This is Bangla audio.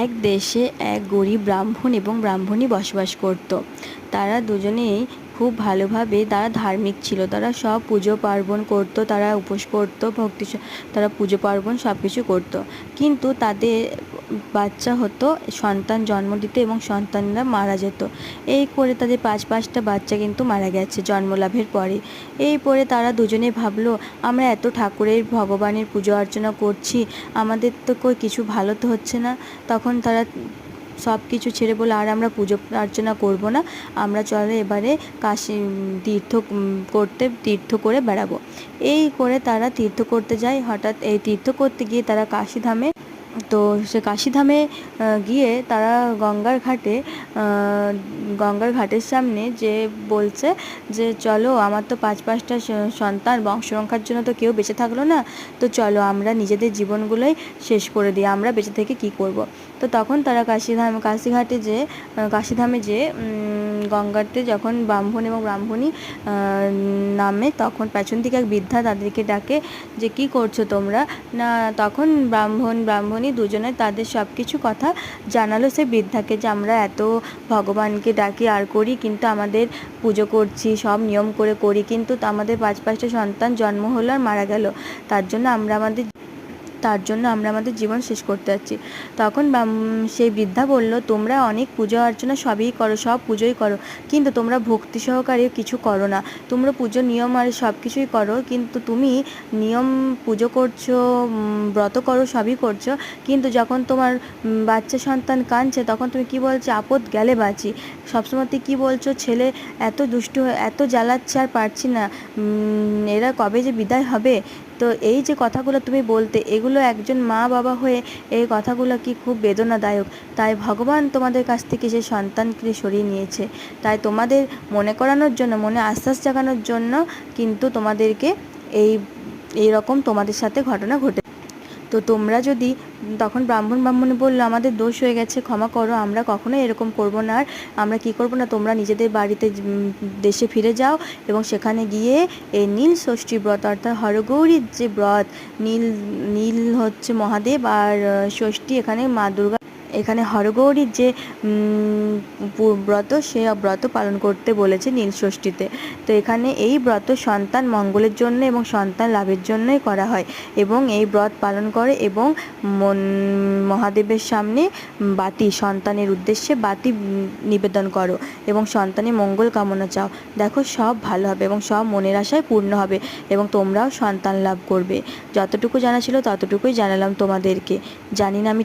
এক দেশে এক গরিব ব্রাহ্মণ এবং ব্রাহ্মণী বসবাস করত। তারা দুজনেই খুব ভালোভাবে তারা ধার্মিক ছিল। তারা সব পুজো পার্বণ করত, তারা উপোস করত, তারা পুজো পার্বণ সব কিছু করত। কিন্তু তাদের বাচ্চা হতো, সন্তান জন্ম দিত এবং সন্তানরা মারা যেত। এই করে তাদের পাঁচটা বাচ্চা কিন্তু মারা গেছে জন্মলাভের পরে। এই পরে তারা দুজনে ভাবলো, আমরা এত ঠাকুরের ভগবানের পুজো অর্চনা করছি, আমাদের তো কিছু ভালো তো হচ্ছে না। তখন তারা সব কিছু ছেড়ে বলে, আর আমরা পুজো অর্চনা করবো না, আমরা চলো এবারে কাশী তীর্থ করে বেড়াবো। এই করে তারা তীর্থ করতে যায়। হঠাৎ এই তীর্থ করতে গিয়ে তারা কাশীধামে, তো সে কাশীধামে গিয়ে তারা গঙ্গার ঘাটের সামনে যে বলছে যে চলো, আমার তো পাঁচটা সন্তান, বংশরক্ষার জন্য তো কেউ বেঁচে থাকলো না, তো চলো আমরা নিজেদের জীবনগুলোই শেষ করে দিই, আমরা বেঁচে থেকে কি করব। তো তখন তারা কাশীধামে যে গঙ্গাতে যখন ব্রাহ্মণ এবং ব্রাহ্মণী নামে, তখন পেছন থেকে এক বৃদ্ধা তাদেরকে ডাকে যে কি করছো তোমরা না। তখন ব্রাহ্মণী দুজনে তাদের সব কিছু কথা জানালো সেই বৃদ্ধাকে, যে আমরা এত ভগবানকে ডাকি আর করি, কিন্তু আমাদের পুজো করছি, সব নিয়ম করে করি, কিন্তু আমাদের পাঁচটা সন্তান জন্ম হলো আর মারা গেল, তার জন্য আমরা আমাদের জীবন শেষ করতে যাচ্ছি। তখন সেই বৃদ্ধা বলল, তোমরা অনেক পুজো অর্চনা সবই করো, সব পুজোই করো, কিন্তু তোমরা ভক্তি সহকারে কিছু করো না। তোমরা পুজো নিয়ম আর সব কিছুই করো, কিন্তু তুমি নিয়ম পুজো করছো, ব্রত করো, সবই করছো, কিন্তু যখন তোমার বাচ্চা সন্তান কাঁদছে তখন তুমি কি বলছো, আপদ গেলে বাঁচি। সবসময় তুই কী বলছো, ছেলে এত দুষ্টু এত জ্বালাচ্ছে আর পারছি না, এরা কবে যে বিদায় হবে। তো এই যে কথাগুলো তুমি বলতে, এগুলো একজন মা বাবা হয়ে এই কথাগুলো কি খুব বেদনাদায়ক। তাই ভগবান তোমাদের কাছ থেকে সেই সন্তানকে সরিয়ে নিয়েছে। তাই তোমাদের মনে করানোর জন্য, মনে আশ্বাস জাগানোর জন্য কিন্তু তোমাদেরকে এই রকম তোমাদের সাথে ঘটনা ঘটে। তো তোমরা যদি, তখন ব্রাহ্মণী বলল, আমাদের দোষ হয়ে গেছে, ক্ষমা করো, আমরা কখনোই এরকম করব না। আর আমরা কি করব না, তোমরা নিজেদের বাড়িতে দেশে ফিরে যাও এবং সেখানে গিয়ে এই নীল ষষ্ঠী ব্রত, অর্থাৎ হরগৌরীর যে ব্রত, নীল হচ্ছে মহাদেব আর ষষ্ঠী এখানে মা দুর্গা, এখানে হরগৌরীর যে ব্রত, সে ব্রত পালন করতে বলেছে নীলষষ্ঠীতে। তো এখানে এই ব্রত সন্তান মঙ্গলের জন্য এবং সন্তান লাভের জন্যই করা হয়, এবং এই ব্রত পালন করে এবং মহাদেবের সামনে সন্তানের উদ্দেশ্যে বাতি নিবেদন করো এবং সন্তানের মঙ্গল কামনা চাও। দেখো, সব ভালো হবে এবং সব মনের আশায় পূর্ণ হবে এবং তোমরাও সন্তান লাভ করবে। যতটুকু জানা ছিল ততটুকুই জানালাম তোমাদেরকে। জানি না আমি